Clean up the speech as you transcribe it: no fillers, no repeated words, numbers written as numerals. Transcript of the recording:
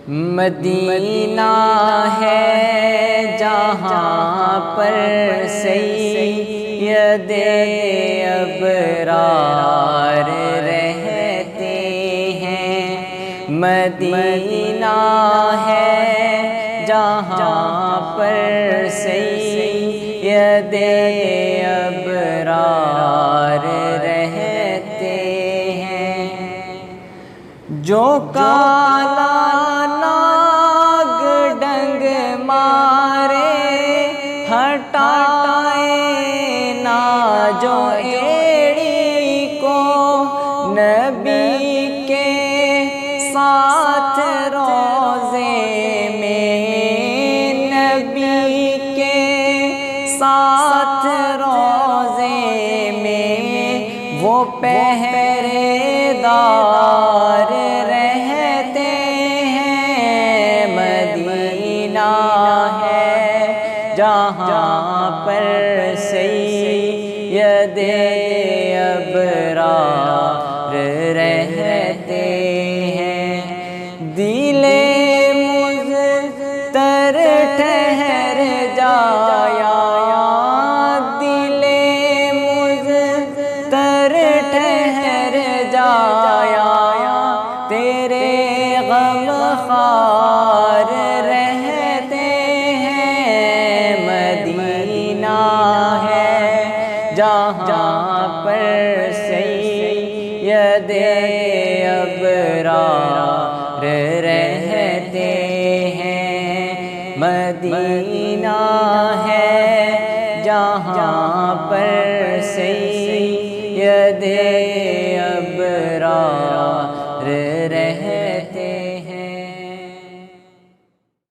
مدینہ ہے جہاں پر سید ابرار رہتے ہیں، مدینہ ہے جہاں پر سید ابرار رہتے ہیں، جو کالا ناگ ڈنگ مارے ہٹائے نہ جو ایڑی کو، نبی کے ساتھ روزے میں، نبی کے ساتھ روزے میں وہ پہرے دار رہتے ہیں، مدینہ ہے جہاں پر سید ابرار رہتے ہیں، دل مضطر ٹھہر جایا، دل مضطر ٹھہر جایا، تیرے غم خوار رہتے ہیں، مدینہ ہے جہاں پر سید ابرار رہتے ہیں، مدینہ ہے جہاں پر سید ابرار رہتے ہیں۔